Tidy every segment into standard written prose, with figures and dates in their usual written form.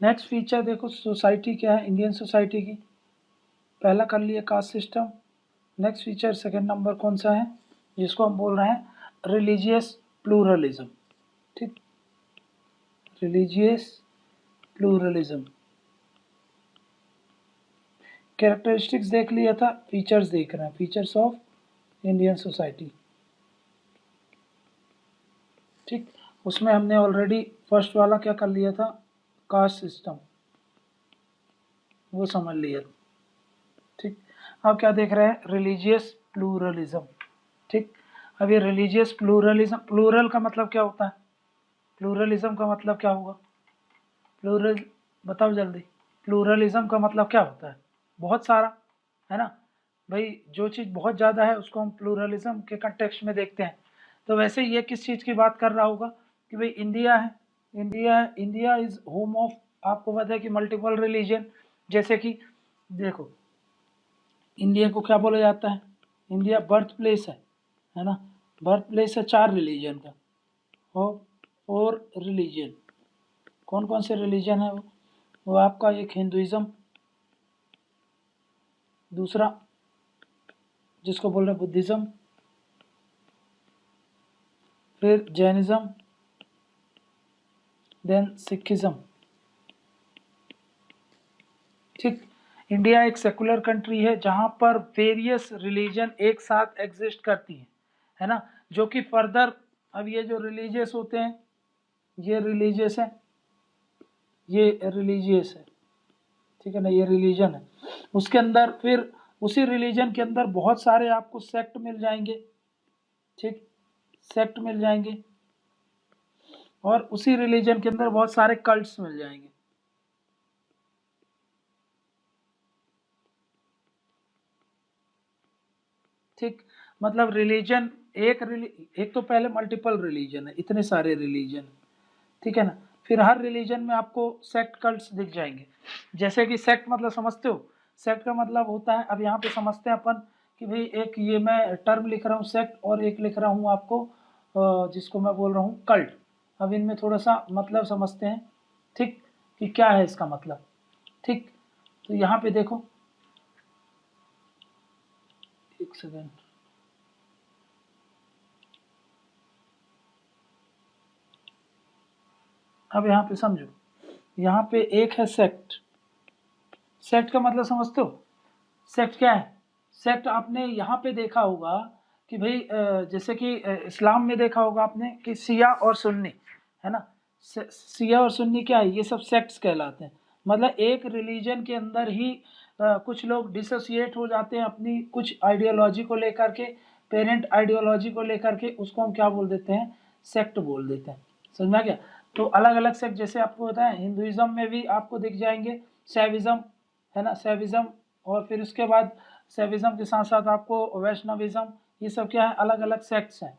Next feature देखो, society क्या है इंडियन सोसाइटी की। पहला कर लिया caste system. Next feature second number कौन सा है, जिसको हम बोल रहे हैं रिलीजियस प्लूरलिज्म। ठीक, रिलीजियस प्लूरलिज्म। कैरेक्टरिस्टिक्स देख लिया था, फीचर्स देख रहे हैं, फीचर्स ऑफ इंडियन सोसाइटी। ठीक, उसमें हमने ऑलरेडी फर्स्ट वाला क्या कर लिया था, कास्ट सिस्टम, वो समझ लिया। ठीक, अब क्या देख रहे हैं, रिलीजियस प्लूरलिज्म। ठीक, अब ये रिलीजियस प्लूरलिज्म, प्लूरल का मतलब क्या होता है, प्लूरलिज्म का मतलब क्या होगा, प्लूरल बताओ जल्दी। प्लूरलिज्म का मतलब क्या होता है, बहुत सारा, है ना भाई, जो चीज़ बहुत ज़्यादा है उसको हम प्लूरलिज्म के कंटेक्स्ट में देखते हैं। तो वैसे ये किस चीज़ की बात कर रहा होगा कि भाई इंडिया है, इंडिया इज होम ऑफ, आपको पता है कि मल्टीपल रिलीजन। जैसे कि देखो, इंडिया को क्या बोला जाता है, इंडिया बर्थ प्लेस है ना, बर्थ प्लेस है 4 रिलीजन का, और 4 रिलीजन। कौन कौन से रिलीजन है वो आपका, एक हिंदुइज्म, दूसरा जिसको बोल रहे हैं बुद्धिज्म, फिर जैनिज्म, देन सिखिज्म। ठीक, इंडिया एक सेकुलर कंट्री है जहां पर वेरियस रिलीजन एक साथ एग्जिस्ट करती है ना, जो कि फर्दर, अब ये जो रिलीजियस होते हैं, ये रिलीजियस है, ये रिलीजियस है, ठीक है ना, ये रिलीजन है। उसके अंदर फिर उसी रिलीजन के अंदर बहुत सारे आपको सेक्ट मिल जाएंगे। ठीक, सेक्ट मिल जाएंगे, और उसी रिलीजन के अंदर बहुत सारे कल्ट्स मिल जाएंगे। ठीक, मतलब रिलीजन एक तो पहले मल्टीपल रिलीजन है, इतने सारे रिलीजन, ठीक है ना, फिर हर रिलीजन में आपको सेक्ट कल्ट्स दिख जाएंगे। जैसे कि सेक्ट मतलब समझते हो, सेक्ट का मतलब होता है, अब यहाँ पे समझते हैं अपन कि भाई एक ये मैं टर्म लिख रहा हूँ सेक्ट, और एक लिख रहा हूँ आपको जिसको मैं बोल रहा हूँ कल्ट। अब इनमें थोड़ा सा मतलब समझते हैं, ठीक, कि क्या है इसका मतलब। ठीक, तो यहाँ पे देखो, एक सेकेंड, अब यहाँ पे समझो, यहाँ पे एक है सेक्ट। सेक्ट का मतलब समझते हो, सेक्ट क्या है, सेक्ट आपने यहाँ पे देखा होगा कि भाई जैसे कि इस्लाम में देखा होगा आपने कि शिया और सुन्नी, है ना, शिया और सुन्नी क्या है, ये सब सेक्ट्स कहलाते हैं। मतलब एक रिलीजन के अंदर ही कुछ लोग डिसोसिएट हो जाते हैं अपनी कुछ आइडियोलॉजी को लेकर के, पेरेंट आइडियोलॉजी को लेकर के, उसको हम क्या बोल देते हैं, सेक्ट बोल देते हैं। समझ में आ गया। तो अलग अलग सेक्ट, जैसे आपको पता है हिंदुइज्म में भी आपको दिख जाएंगे, सैविज्म, है ना, सैविज्म, और फिर उसके बाद सैविज्म के साथ साथ आपको वैष्णविज्म, ये सब क्या है, अलग अलग सेक्ट्स हैं।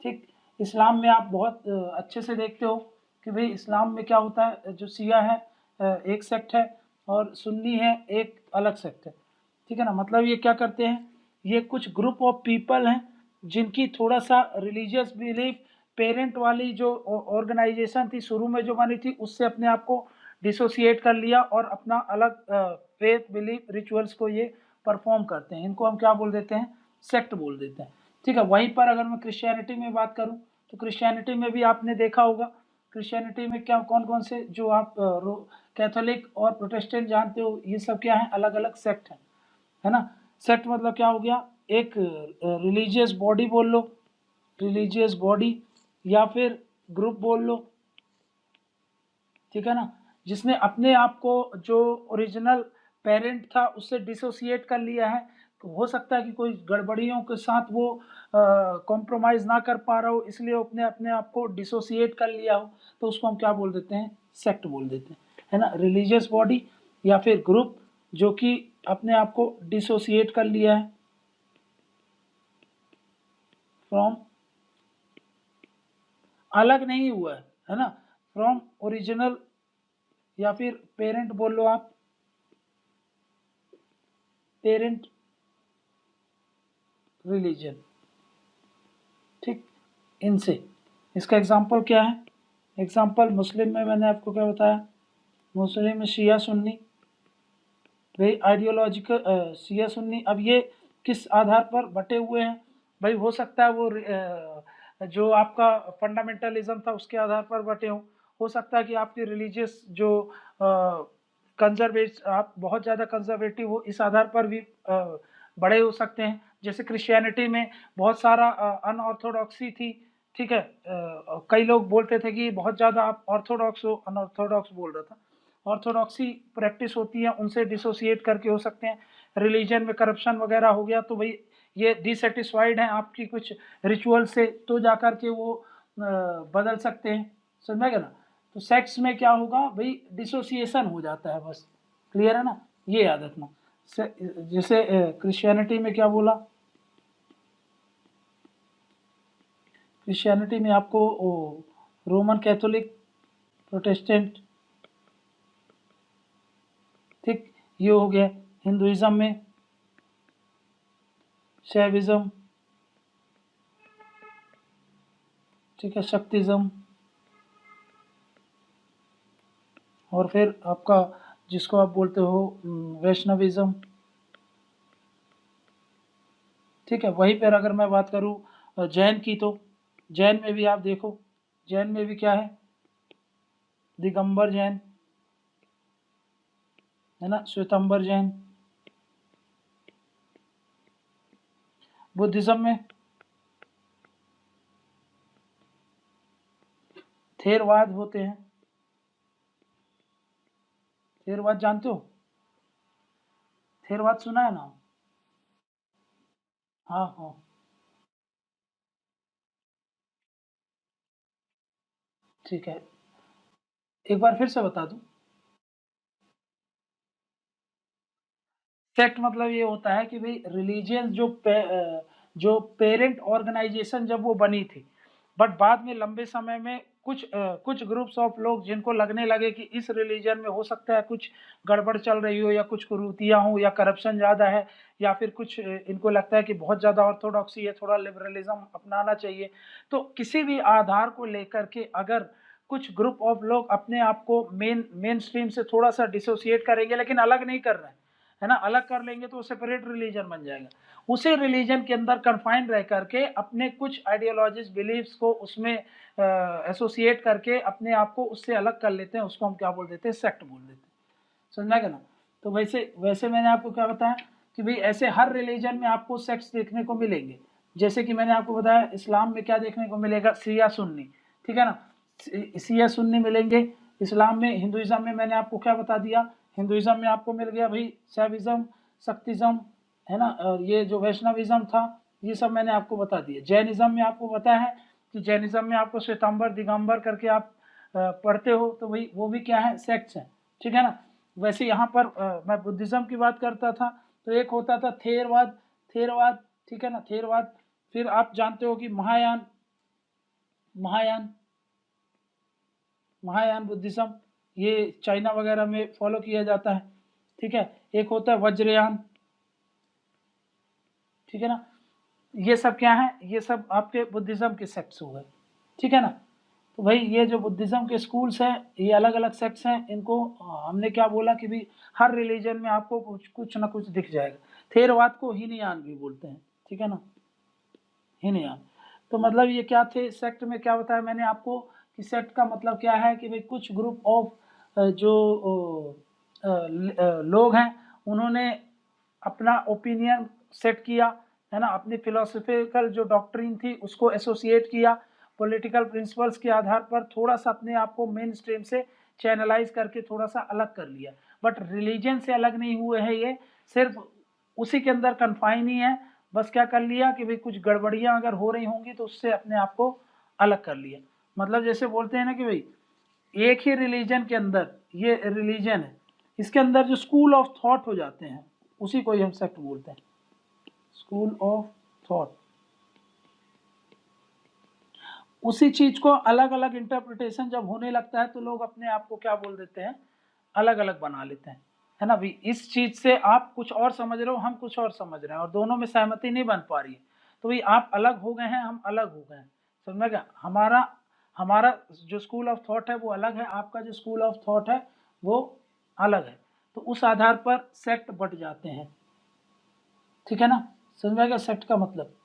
ठीक, इस्लाम में आप बहुत अच्छे से देखते हो कि भाई इस्लाम में क्या होता है, जो शिया है एक सेक्ट है, और सुन्नी है एक अलग सेक्ट है। ठीक है ना, मतलब ये क्या करते हैं, ये कुछ ग्रुप ऑफ पीपल हैं जिनकी थोड़ा सा रिलीजियस बिलीफ, पेरेंट वाली जो ऑर्गेनाइजेशन थी शुरू में जो बनी थी, उससे अपने आप को डिसोसिएट कर लिया और अपना अलग फेथ बिलीफ रिचुअल्स को ये परफॉर्म करते हैं। इनको हम क्या बोल देते हैं, सेक्ट बोल देते हैं। ठीक है, वहीं पर अगर मैं क्रिश्चियनिटी में बात करूं, तो क्रिश्चियनिटी में भी आपने देखा होगा, क्रिश्चियनिटी में क्या कौन कौन से, जो आप कैथोलिक और प्रोटेस्टेंट जानते हो, ये सब क्या है, अलग अलग सेक्ट है ना। सेक्ट मतलब क्या हो गया, एक रिलीजियस बॉडी बोल लो, रिलीजियस बॉडी, या फिर ग्रुप बोल लो, ठीक है ना, जिसने अपने आप को जो ओरिजिनल पेरेंट था उससे डिसोसिएट कर लिया है। तो हो सकता है कि कोई गड़बड़ियों के साथ वो कॉम्प्रोमाइज़ ना कर पा रहा हो, इसलिए अपने अपने आप को डिसोसिएट कर लिया हो, तो उसको हम क्या बोल देते हैं, सेक्ट बोल देते हैं, है ना, रिलीजियस बॉडी या फिर ग्रुप जो कि अपने आप को डिसोसिएट कर लिया है फ्रॉम, अलग नहीं हुआ है ना, फ्रॉम ओरिजिनल, या फिर पेरेंट बोल लो आप, पेरेंट रिलीजन, ठीक, इनसे। इसका एग्जाम्पल क्या है? एग्जाम्पल मुस्लिम में मैंने आपको क्या बताया, मुस्लिम में शिया सुन्नी, भाई आइडियोलॉजिकल शिया सुन्नी। अब ये किस आधार पर बटे हुए हैं? भाई हो सकता है वो जो आपका फंडामेंटलिज्म था उसके आधार पर बटे हो सकता है कि आपकी रिलीजियस जो कंजर्वेट, आप बहुत ज़्यादा कंजर्वेटिव हो, इस आधार पर भी बड़े हो सकते हैं। जैसे क्रिश्चियनिटी में बहुत सारा अनऑर्थोडॉक्सी थी, ठीक है, कई लोग बोलते थे कि बहुत ज़्यादा आप ऑर्थोडॉक्स हो, अनऑर्थोडॉक्स बोल रहा था। ऑर्थोडॉक्सी प्रैक्टिस होती है, उनसे डिसोसिएट करके हो सकते हैं। रिलीजन में करप्शन वगैरह हो गया तो भाई ये डिससेटिस्फाइड हैं आपकी कुछ रिचुअल से, तो जाकर के वो बदल सकते हैं, समझ में गया ना। तो सेक्स में क्या होगा भाई, डिसोसिएशन हो जाता है, बस क्लियर है ना, ये याद रखना। जैसे क्रिश्चियनिटी में क्या बोला, क्रिश्चियनिटी में आपको रोमन कैथोलिक, प्रोटेस्टेंट, ठीक, ये हो गया। हिंदुइज्म में शैविज्म, ठीक है, शक्तिज्म, और फिर आपका जिसको आप बोलते हो वैष्णविज्म, ठीक है। वहीं पर अगर मैं बात करूँ जैन की, तो जैन में भी आप देखो, जैन में भी क्या है, दिगंबर जैन है ना, श्वेतंबर जैन। बुद्धिज्म में थेरवाद होते हैं, थेरवाद जानते हो, थेरवाद सुना है ना? हाँ हाँ, ठीक है, एक बार फिर से बता दूं। सेक्ट मतलब ये होता है कि भाई रिलीजियन जो पेरेंट ऑर्गेनाइजेशन जब वो बनी थी, बट बाद में लंबे समय में कुछ ग्रुप्स ऑफ लोग जिनको लगने लगे कि इस रिलीजन में हो सकता है कुछ गड़बड़ चल रही हो, या कुछ कुरीतियाँ हो, या करप्शन ज़्यादा है, या फिर कुछ इनको लगता है कि बहुत ज़्यादा ऑर्थोडॉक्सी है, थोड़ा लिबरलिज्म अपनाना चाहिए। तो किसी भी आधार को लेकर के अगर कुछ ग्रुप ऑफ लोग अपने आप को मेन स्ट्रीम से थोड़ा सा डिसोसिएट करेंगे, लेकिन अलग नहीं कर रहे हैं, है ना, अलग कर लेंगे तो सेपरेट रिलीजन बन जाएगा। उसी रिलीजन के अंदर कन्फाइन रह करके अपने कुछ आइडियोलॉजीज, बिलीव्स को उसमें एसोसिएट करके अपने आप को उससे अलग कर लेते हैं, उसको हम क्या बोल देते हैं, सेक्ट बोल देते हैं, समझना क्या ना। तो वैसे वैसे मैंने आपको क्या बताया कि भाई ऐसे हर रिलीजन में आपको सेक्ट्स देखने को मिलेंगे। जैसे कि मैंने आपको बताया इस्लाम में क्या देखने को मिलेगा, शिया सुन्नी, ठीक है ना, शिया सुन्नी मिलेंगे इस्लाम में। हिंदुइज्म में मैंने आपको क्या बता दिया, हिंदुइज्म में आपको मिल गया भाई शैविज्म, शक्तिज्म, है ना, और ये जो वैष्णविज्म था, ये सब मैंने आपको बता दिया। जैनिज्म में आपको बताया है कि जैनिज्म में आपको श्वेतांबर दिगंबर करके आप पढ़ते हो, तो भाई वो भी क्या है, सेक्ट्स हैं, ठीक है ना। वैसे यहाँ पर मैं बुद्धिज्म की बात करता था, तो एक होता था थेरवाद, थेरवाद, ठीक है ना, थेरवाद। फिर आप जानते हो कि महायान, महायान, महायान बुद्धिज्म, ये चाइना वगैरह में फॉलो किया जाता है, ठीक है। एक होता है वज्रयान, ठीक है ना। ये सब क्या है, ये सब आपके बुद्धिज्म के सेक्ट्स हो गए, ठीक है ना। तो भाई ये जो बुद्धिज्म के स्कूल्स हैं, ये अलग अलग सेक्ट्स हैं, इनको हमने क्या बोला कि भाई हर रिलीजन में आपको कुछ कुछ ना कुछ दिख जाएगा। थेरवाद को हीनयान भी बोलते हैं, ठीक है ना, हीनयान। तो मतलब ये क्या थे, सेक्ट में क्या बताया मैंने आपको कि सेक्ट का मतलब क्या है कि भाई कुछ ग्रुप ऑफ जो लोग हैं, उन्होंने अपना ओपिनियन सेट किया, है ना, अपनी फिलोसफिकल जो डॉक्ट्रिन थी उसको एसोसिएट किया, पॉलिटिकल प्रिंसिपल्स के आधार पर थोड़ा सा अपने आप को मेन स्ट्रीम से चैनलाइज करके थोड़ा सा अलग कर लिया। बट रिलीजन से अलग नहीं हुए हैं, ये सिर्फ उसी के अंदर कन्फाइन ही है। बस क्या कर लिया कि भाई कुछ गड़बड़ियाँ अगर हो रही होंगी तो उससे अपने आप को अलग कर लिया। मतलब जैसे बोलते हैं ना कि भाई एक ही रिलीजन के अंदर, ये रिलीजन है, इसके अंदर जो स्कूल ऑफ थॉट हो जाते हैं उसी को ही हम सेक्ट बोलते हैं, स्कूल ऑफ थॉट। उसी चीज को अलग अलग इंटरप्रिटेशन जब होने लगता है तो लोग अपने आप को क्या बोल देते हैं, अलग अलग बना लेते हैं, है ना। भी इस चीज से आप कुछ और समझ रहे हो, हम कुछ और समझ रहे हैं, और दोनों में सहमति नहीं बन पा रही है, तो भाई आप अलग हो गए हैं, हम अलग हो गए हैं, समझ में क्या? हमारा हमारा जो स्कूल ऑफ थॉट है वो अलग है, आपका जो स्कूल ऑफ थॉट है वो अलग है, तो उस आधार पर सेक्ट बट जाते हैं, ठीक है ना? समझ में आ गया सेक्ट का मतलब,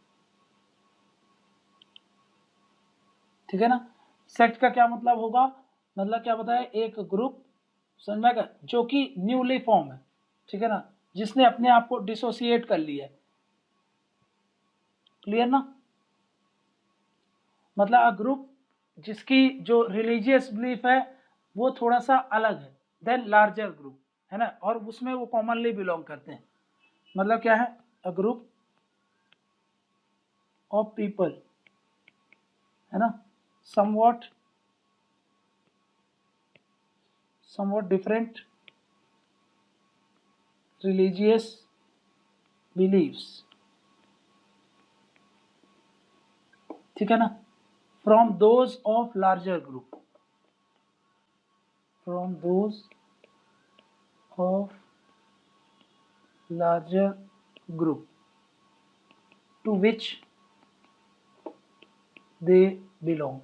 ठीक है ना? सेक्ट का क्या मतलब होगा, मतलब क्या बताया, एक ग्रुप, समझ में आ गया, जो कि न्यूली फॉर्म है, ठीक है ना, जिसने अपने आप को डिसोसिएट कर लिया है, क्लियर ना? मतलब अ ग्रुप जिसकी जो रिलीजियस बिलीफ है वो थोड़ा सा अलग है देन लार्जर ग्रुप, है ना, और उसमें वो कॉमनली बिलोंग करते हैं, मतलब क्या है, अ ग्रुप ऑफ पीपल, है ना, समवॉट डिफरेंट रिलीजियस बिलीव्स, ठीक है ना, from those of larger group, from those of larger group to which they belong,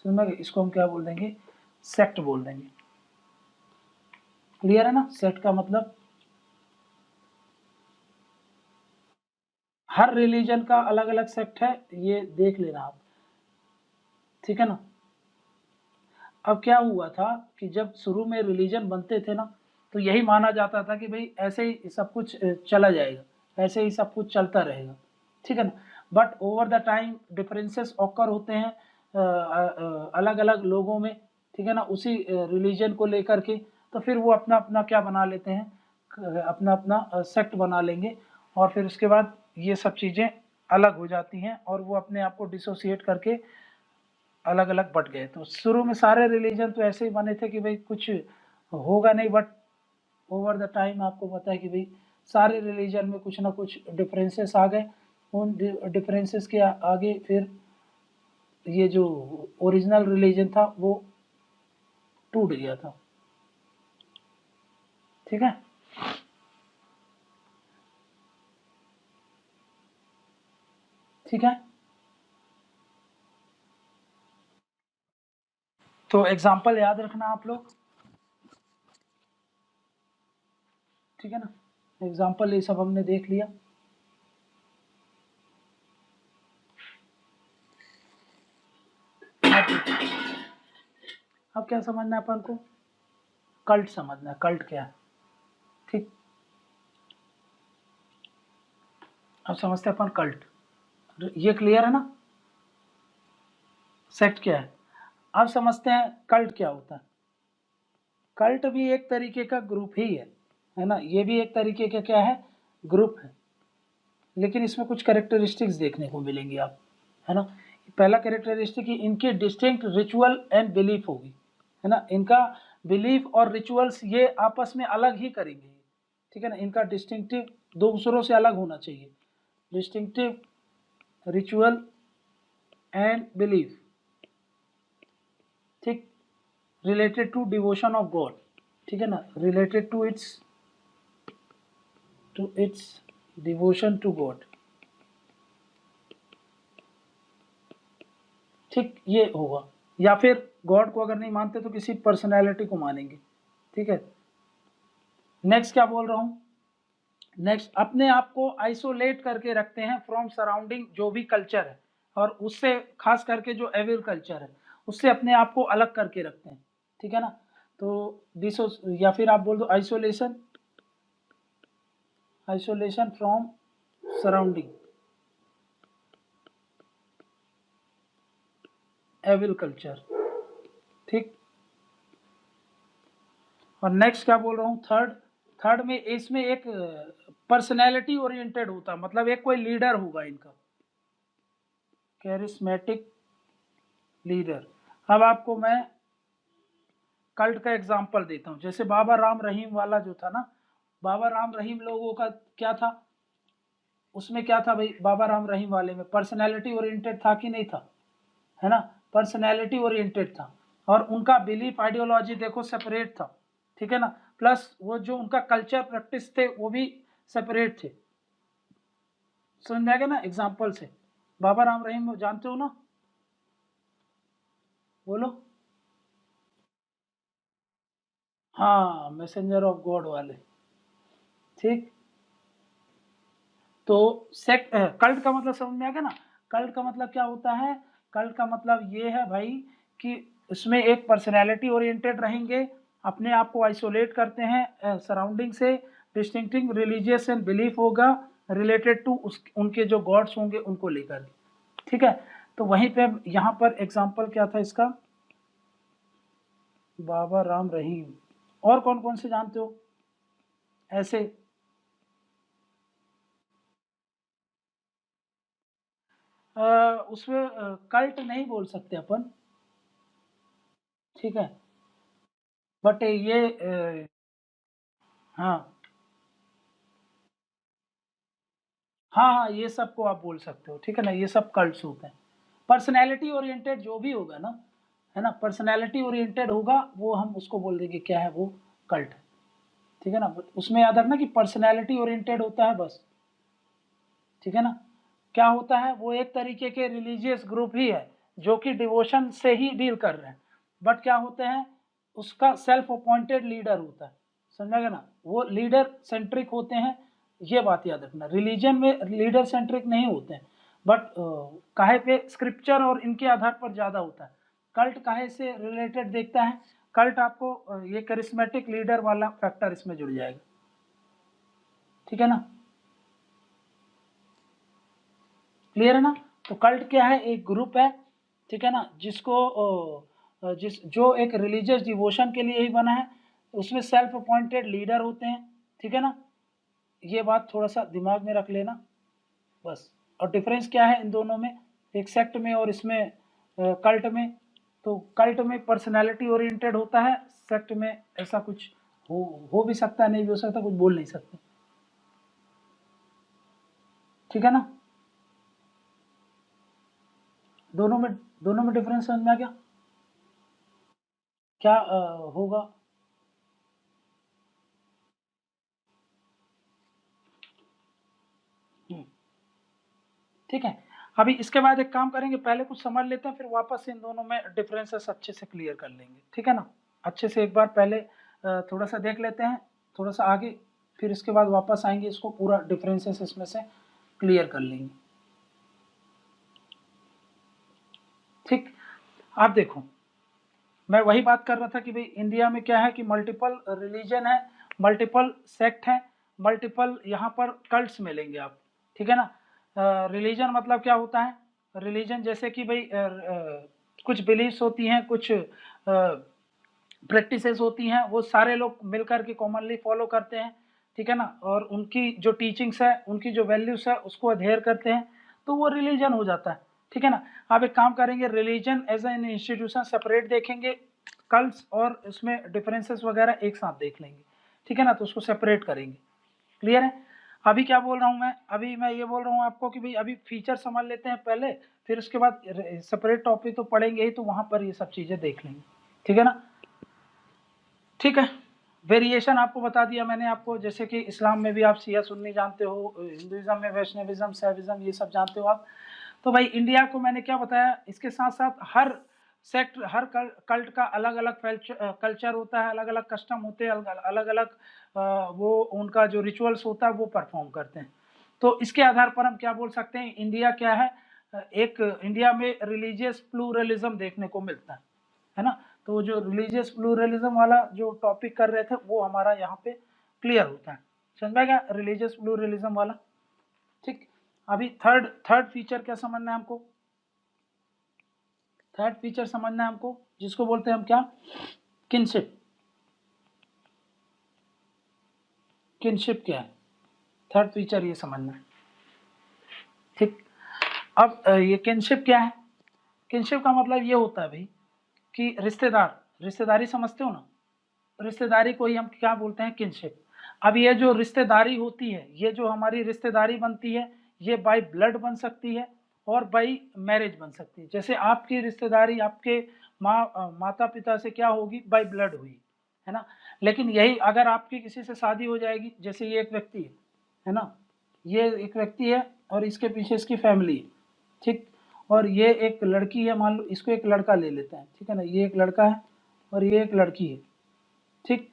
समझ में? इसको हम क्या बोल देंगे, सेक्ट बोल देंगे, क्लियर है ना? सेक्ट का मतलब हर रिलीजन का अलग अलग सेक्ट है, ये देख लेना आप, ठीक है ना? अब क्या हुआ था कि जब शुरू में रिलीजन बनते थे ना, तो यही माना जाता था कि भाई ऐसे ही सब कुछ चला जाएगा, ऐसे ही सब कुछ चलता रहेगा, ठीक है ना? But over the time differences occur होते हैं अलग अलग लोगों में, ठीक है ना, उसी रिलीजन को लेकर के, तो फिर वो अपना अपना क्या बना लेते हैं, अपना अपना सेक्ट बना लेंगे, और फिर उसके बाद ये सब चीज़ें अलग हो जाती हैं और वो अपने आप को डिसोसिएट करके अलग अलग बट गए। तो शुरू में सारे रिलीजन तो ऐसे ही बने थे कि भाई कुछ होगा नहीं, बट ओवर द टाइम आपको पता है कि भाई सारे रिलीजन में कुछ ना कुछ डिफरेंसेस आ गए, उन डिफरेंसेस के आगे फिर ये जो ओरिजिनल रिलीजन था वो टूट गया था, ठीक है? ठीक है, तो एग्जाम्पल याद रखना आप लोग, ठीक है ना? एग्जाम्पल ये सब हमने देख लिया, अब क्या समझना है अपन को, कल्ट समझना है, कल्ट क्या है, ठीक? अब समझते हैं अपन कल्ट, ये क्लियर है ना? सेक्ट क्या है, अब समझते हैं कल्ट क्या होता है। कल्ट भी एक तरीके का ग्रुप ही है ना, ये भी एक तरीके का क्या है, ग्रुप है, लेकिन इसमें कुछ कैरेक्टरिस्टिक्स देखने को मिलेंगी आप, है ना? पहला कैरेक्टरिस्टिक इनके डिस्टिंक्ट रिचुअल एंड बिलीफ होगी, है ना, इनका बिलीफ और रिचुअल्स ये आपस में अलग ही करेंगे, ठीक है ना, इनका डिस्टिंक्टिव दूसरों से अलग होना चाहिए, डिस्टिंक्टिव रिचुअल एंड बिलीफ, ठीक, related to devotion of God, ठीक है ना, related to its devotion to God, ठीक, ये होगा, या फिर गॉड को अगर नहीं मानते तो किसी पर्सनैलिटी को मानेंगे, ठीक है? नेक्स्ट क्या बोल रहा हूं, नेक्स्ट अपने आप को आइसोलेट करके रखते हैं फ्रॉम सराउंडिंग, जो भी कल्चर है, और उससे खास करके जो एविल कल्चर है उससे अपने आप को अलग करके रखते हैं, ठीक है ना? तो डिसो, या फिर आप बोल दो isolation, isolation from surrounding evil culture, ठीक। और नेक्स्ट क्या बोल रहा हूँ, थर्ड, थर्ड में इसमें एक पर्सनैलिटी ओरिएंटेड होता है, मतलब एक कोई लीडर होगा इनका, कैरिस्मेटिक लीडर। अब आपको मैं कल्ट का एग्जांपल देता हूँ, जैसे बाबा राम रहीम वाला जो था ना, बाबा राम रहीम लोगों का क्या था, उसमें क्या था भाई, बाबा राम रहीम वाले में पर्सनैलिटी ओरिएंटेड था कि नहीं था, है ना, पर्सनैलिटी ओरिएंटेड था, और उनका बिलीफ आइडियोलॉजी देखो सेपरेट था, ठीक है ना, प्लस वो जो उनका कल्चर प्रैक्टिस थे वो भी सेपरेट थे, समझ में आ गया ना एग्जाम्पल से। बाबा राम रहीम जानते हो ना, बोलो। हाँ, मैसेंजर ऑफ गॉड वाले, ठीक। तो सेक्ट, कल्ट का मतलब समझ में आ गया ना। कल्ट का मतलब क्या होता है, कल्ट का मतलब ये है भाई कि इसमें एक पर्सनैलिटी ओरिएंटेड रहेंगे, अपने आप को आइसोलेट करते हैं सराउंडिंग से, डिस्टिंक्टिंग रिलीजियस एंड बिलीफ होगा रिलेटेड टू उनके जो गॉड्स होंगे उनको लेकर, ठीक है। तो वहीं पे यहाँ पर एग्जाम्पल क्या था इसका, बाबा राम रहीम, और कौन कौन से जानते हो ऐसे। उसमें कल्ट नहीं बोल सकते अपन, ठीक है, बट ये हाँ हाँ हाँ, ये सब को आप बोल सकते हो, ठीक है ना, ये सब कल्ट्स होते हैं। पर्सनैलिटी ओरिएंटेड जो भी होगा ना, है ना, पर्सनैलिटी ओरिएंटेड होगा वो हम उसको बोल देंगे क्या है, वो कल्ट, ठीक है ना। उसमें याद रखना कि पर्सनैलिटी ओरिएंटेड होता है बस, ठीक है ना। क्या होता है, वो एक तरीके के रिलीजियस ग्रुप ही है जो कि डिवोशन से ही डील कर रहे हैं, बट क्या होते हैं, उसका सेल्फ अपॉइंटेड लीडर होता है, समझा ना, वो लीडर सेंट्रिक होते हैं, ये बात याद रखना। रिलीजन में लीडर सेंट्रिक नहीं होते हैं, बट काहे पे स्क्रिप्चर और इनके आधार पर ज़्यादा होता है। कल्ट काहे से रिलेटेड देखता है, कल्ट आपको ये करिस्मेटिक लीडर वाला फैक्टर इसमें जुड़ जाएगा, ठीक है ना, क्लियर है ना। तो कल्ट क्या है, एक ग्रुप है, ठीक है ना, जिसको जो एक रिलीजियस डिवोशन के लिए ही बना है, उसमें सेल्फ अपॉइंटेड लीडर होते हैं, ठीक है ना। ये बात थोड़ा सा दिमाग में रख लेना बस। और डिफरेंस क्या है इन दोनों में, एक सेक्ट में और इसमें कल्ट में। तो कल्ट में पर्सनैलिटी ओरिएंटेड होता है, सेक्ट में ऐसा कुछ हो भी सकता है, नहीं भी हो सकता, कुछ बोल नहीं सकते, ठीक है ना। दोनों में दोनों में डिफरेंस समझ में आ गया, क्या होगा। ठीक है, अभी इसके बाद एक काम करेंगे, पहले कुछ समझ लेते हैं, फिर वापस इन दोनों में डिफरेंसेस अच्छे से क्लियर कर लेंगे, ठीक है ना। अच्छे से एक बार पहले थोड़ा सा देख लेते हैं, थोड़ा सा आगे, फिर इसके बाद वापस आएंगे, इसको पूरा डिफरेंसेस इसमें से क्लियर कर लेंगे, ठीक। आप देखो, मैं वही बात कर रहा था कि भाई इंडिया में क्या है कि मल्टीपल रिलीजन है, मल्टीपल सेक्ट है, मल्टीपल यहाँ पर कल्ट्स मिलेंगे आप, ठीक है ना। रिलीजन मतलब क्या होता है, रिलीजन जैसे कि भाई कुछ बिलीव्स होती हैं, कुछ प्रैक्टिसेस होती हैं, वो सारे लोग मिलकर के कॉमनली फॉलो करते हैं, ठीक है ना, और उनकी जो टीचिंग्स है, उनकी जो वैल्यूज है उसको अध्ययन करते हैं, तो वो रिलीजन हो जाता है, ठीक है ना। आप एक काम करेंगे, religion as an institution separate देखेंगे, कल्ट्स और इसमें डिफरेंसेस वगैरह एक साथ देख लेंगे, ठीक है ना, तो उसको सेपरेट करेंगे, क्लियर है। अभी क्या बोल रहा हूँ मैं, अभी मैं ये बोल रहा हूँ आपको कि भाई अभी फीचर समझ लेते हैं पहले, फिर उसके बाद सेपरेट टॉपिक तो पढ़ेंगे ही, तो वहां पर ये सब चीजें देख लेंगे, ठीक है ना। ठीक है, वेरिएशन आपको बता दिया मैंने आपको, जैसे कि इस्लाम में भी आप शिया सुन्नी जानते हो, हिंदुइज्म में वैष्णविज्म शैविज्म ये सब जानते हो आप। तो भाई इंडिया को मैंने क्या बताया, इसके साथ साथ हर सेक्ट, हर कल्ट का अलग अलग कल्चर होता है, अलग अलग कस्टम होते हैं, अलग अलग वो उनका जो रिचुअल्स होता है वो परफॉर्म करते हैं। तो इसके आधार पर हम क्या बोल सकते हैं, इंडिया क्या है, एक इंडिया में रिलीजियस प्लूरलिज्म देखने को मिलता है ना। तो जो रिलीजियस प्लूरलिज्म वाला जो टॉपिक कर रहे थे वो हमारा यहाँ पे क्लियर होता है, समझ में गया, रिलीजियस प्लूरलिज्म वाला, ठीक। अभी थर्ड थर्ड फीचर क्या समझना है हमको, थर्ड फीचर समझना है हमको, जिसको बोलते हैं हम क्या, किनशिप। किनशिप क्या है, थर्ड फीचर ये समझना है, ठीक। अब ये किनशिप क्या है, किनशिप का मतलब ये होता है भाई कि रिश्तेदार, रिश्तेदारी समझते हो ना, रिश्तेदारी को ही हम क्या बोलते हैं, किनशिप। अब ये जो रिश्तेदारी होती है, ये जो हमारी रिश्तेदारी बनती है, ये बाय ब्लड बन सकती है और बाय मैरिज बन सकती है। जैसे आपकी रिश्तेदारी आपके माता पिता से क्या होगी, बाय ब्लड हुई, है ना। लेकिन यही अगर आपकी किसी से शादी हो जाएगी, जैसे ये एक व्यक्ति है ना, ये एक व्यक्ति है, और इसके पीछे इसकी फैमिली है, ठीक। और ये एक लड़की है, मान लो इसको एक लड़का ले लेते हैं, ठीक है ना, ये एक लड़का है और ये एक लड़की है, ठीक।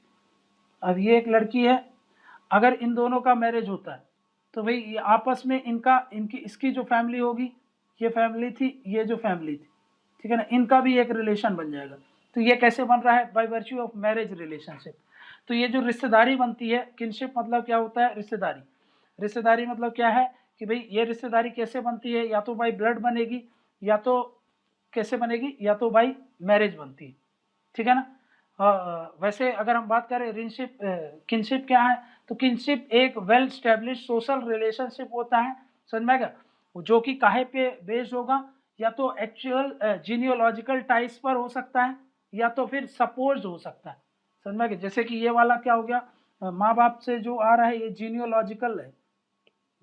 अब ये एक लड़की है, अगर इन दोनों का मैरिज होता है तो भाई ये आपस में इनकी इसकी जो फैमिली होगी, ये फैमिली थी, ये जो फैमिली थी, ठीक है ना, इनका भी एक रिलेशन बन जाएगा। तो ये कैसे बन रहा है? By virtue of marriage relationship. तो ये जो रिश्तेदारी बनती है, किनशिप मतलब क्या होता है? रिश्तेदारी। रिश्तेदारी मतलब क्या है कि भाई ये रिश्तेदारी कैसे बनती है? या तो बाई ब्लड बनेगी, या तो कैसे बनेगी, या तो बाई मैरिज बनती है, ठीक है ना। वैसे अगर हम बात करें रिनशिप, किनशिप क्या है, तो किनशिप एक वेल स्टैब्लिश सोशल रिलेशनशिप होता है, समझ में आएगा, जो कि काहे पे बेस्ड होगा, या तो एक्चुअल जीनियोलॉजिकल टाइप्स पर हो सकता है, या तो फिर सपोज हो सकता है, समझ में आएगा। जैसे कि ये वाला क्या हो गया, माँ बाप से जो आ रहा है ये जीनियोलॉजिकल है,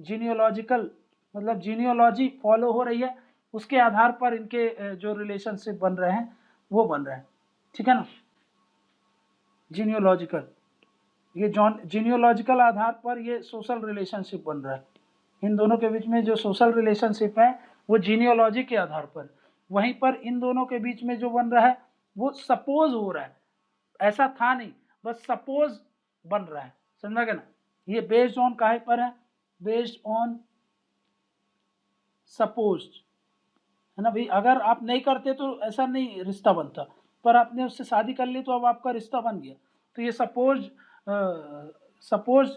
जीनियोलॉजिकल मतलब जीनियोलॉजी फॉलो हो रही है, उसके आधार पर इनके जो रिलेशनशिप बन रहे हैं वो बन रहे हैं, ठीक है ना। जीनियोलॉजिकल, ये जीनियोलॉजिकल आधार पर ये सोशल रिलेशनशिप बन रहा है। इन दोनों के बीच में जो सोशल रिलेशनशिप है वो जीनियोलॉजी के आधार पर, वहीं पर इन दोनों के बीच में जो बन रहा है वो सपोज हो रहा है, ऐसा था नहीं, बस सपोज बन रहा है, समझ गए ना। ये बेस्ड ऑन काहे पर है? बेस्ड ऑन सपोज्ड, है ना भाई। अगर आप नहीं करते तो ऐसा नहीं रिश्ता बनता, पर आपने उससे शादी कर ली तो अब आपका रिश्ता बन गया। तो ये सपोज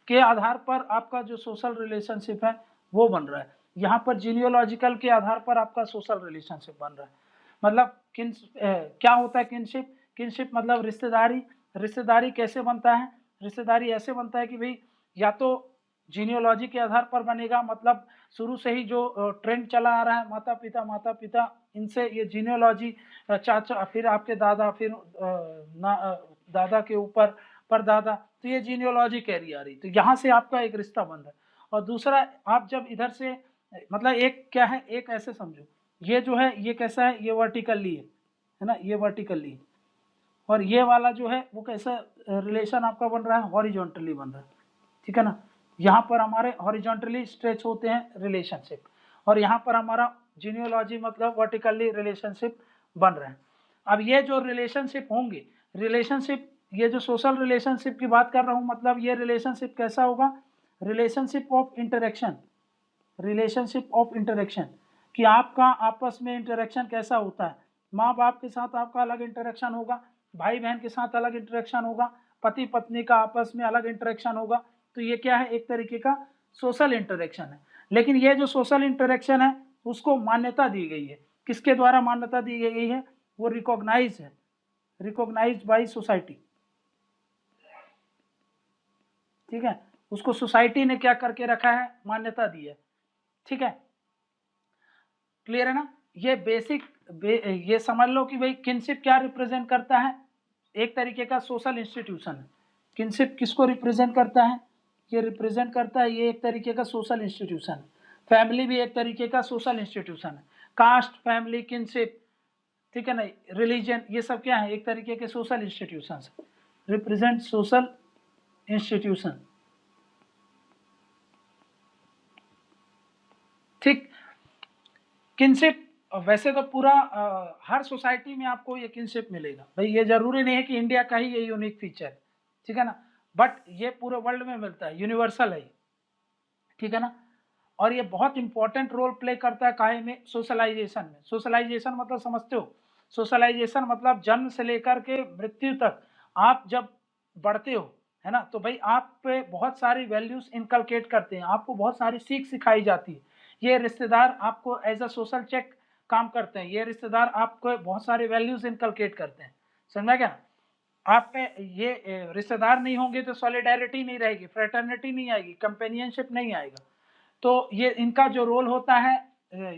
के आधार पर आपका जो सोशल रिलेशनशिप है वो बन रहा है। यहाँ पर जीनियोलॉजिकल के आधार पर आपका सोशल रिलेशनशिप बन रहा है। मतलब क्या होता है किनशिप? किनशिप मतलब रिश्तेदारी। रिश्तेदारी कैसे बनता है? रिश्तेदारी ऐसे बनता है कि भाई या तो जीनियोलॉजी के आधार पर बनेगा, मतलब शुरू से ही जो ट्रेंड चला आ रहा है, माता पिता इनसे ये जीनियोलॉजी, चाचा, फिर आपके दादा, फिर दादा के ऊपर परदादा, तो ये जीनियोलॉजी कैरी आ रही, तो यहाँ से आपका एक रिश्ता बन रहा है। और दूसरा, आप जब इधर से, मतलब एक क्या है, एक ऐसे समझो, ये जो है ये कैसा है, ये वर्टिकली है ना, ये वर्टिकली है, और ये वाला जो है वो कैसा रिलेशन आपका बन रहा है, हॉरिजॉन्टली बन रहा है, ठीक है ना। यहाँ पर हमारे हॉरिजॉन्टली स्ट्रेच होते हैं रिलेशनशिप, और यहाँ पर हमारा जीनियोलॉजी मतलब वर्टिकली रिलेशनशिप बन रहे हैं। अब ये जो रिलेशनशिप होंगे, रिलेशनशिप, ये जो सोशल रिलेशनशिप की बात कर रहा हूँ, मतलब ये रिलेशनशिप कैसा होगा? Relationship of interaction, relationship of interaction, कि आपका आपस में इंटरेक्शन कैसा होता है। माँ बाप के साथ आपका अलग इंटरेक्शन होगा, भाई बहन के साथ अलग इंटरेक्शन होगा, पति पत्नी का आपस में अलग इंटरेक्शन होगा। तो ये क्या है? एक तरीके का सोशल इंटरेक्शन है। लेकिन ये जो सोशल इंटरेक्शन है उसको मान्यता दी गई है। किसके द्वारा मान्यता दी गई है? वो रिकॉग्नाइज है, रिकॉग्नाइज बाय सोसाइटी, ठीक है। उसको सोसाइटी ने क्या करके रखा है? मान्यता दी है, ठीक है। क्लियर है ना? ये बेसिक ये समझ लो कि भाई किनशिप क्या रिप्रेजेंट करता है? एक तरीके का सोशल इंस्टीट्यूशन है। किनशिप किसको रिप्रेजेंट करता है? ये रिप्रेजेंट करता है, ये एक तरीके का सोशल इंस्टीट्यूशन है। फैमिली भी एक तरीके का सोशल इंस्टीट्यूशन है। कास्ट, फैमिली, किनशिप, ठीक है ना, रिलीजन, ये सब क्या है? एक तरीके के social institution, represent social institution, ठीक। किनशिप वैसे तो पूरा हर सोसाइटी में आपको ये किनशिप मिलेगा भाई, ये जरूरी नहीं है कि इंडिया का ही ये यूनिक फीचर है, ठीक है ना, बट ये पूरे वर्ल्ड में मिलता है, यूनिवर्सल है, ठीक है ना। और ये बहुत इंपॉर्टेंट रोल प्ले करता है काहे में? सोशलाइजेशन में। सोशलाइजेशन मतलब समझते हो? सोशलाइजेशन मतलब जन्म से लेकर के मृत्यु तक आप जब बढ़ते हो, है ना, तो भाई आप पे बहुत सारी वैल्यूज इनकलकेट करते हैं, आपको बहुत सारी सीख सिखाई जाती है। ये रिश्तेदार आपको एज अ सोशल चेक काम करते हैं, ये रिश्तेदार आपको बहुत सारी वैल्यूज इनकलकेट करते हैं, समझा क्या? आप पे ये रिश्तेदार नहीं होंगे तो सॉलिडेरिटी नहीं रहेगी, फ्रेटर्निटी नहीं आएगी, कंपेनियनशिप नहीं आएगा। तो ये इनका जो रोल होता है,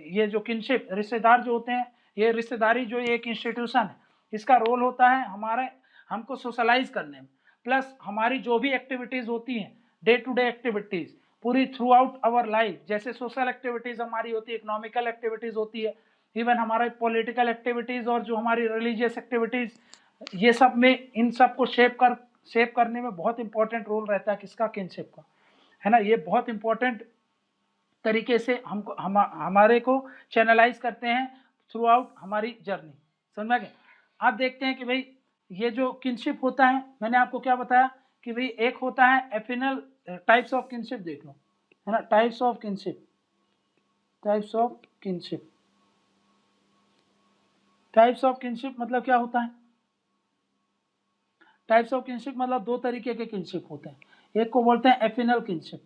ये जो किनशिप, रिश्तेदार जो होते हैं, ये रिश्तेदारी जो एक इंस्टीट्यूशन है, इसका रोल होता है हमारे, हमको सोशलाइज करने में, प्लस हमारी जो भी एक्टिविटीज होती हैं, डे टू डे एक्टिविटीज पूरी थ्रू आउट आवर लाइफ, जैसे सोशल एक्टिविटीज हमारी होती है, इकोनॉमिकल एक्टिविटीज होती है, इवन हमारे पॉलिटिकल एक्टिविटीज और जो हमारी रिलीजियस एक्टिविटीज, ये सब में, इन सब को शेप करने में बहुत इंपॉर्टेंट रोल रहता है किसका? किनशिप का, है ना। ये बहुत इंपॉर्टेंट तरीके से हमको हमारे को चैनलाइज करते हैं थ्रू आउट हमारी जर्नी। समझ में गया। आप देखते हैं कि भाई ये जो किनशिप होता है, मैंने आपको क्या बताया कि भाई एक होता है एफिनल, टाइप्स ऑफ किनशिप देख लो, है ना, types of kinship, types of kinship. Types of kinship मतलब क्या होता है? टाइप्स ऑफ किनशिप मतलब दो तरीके के किनशिप होते हैं। एक को बोलते हैं एफिनल किनशिप,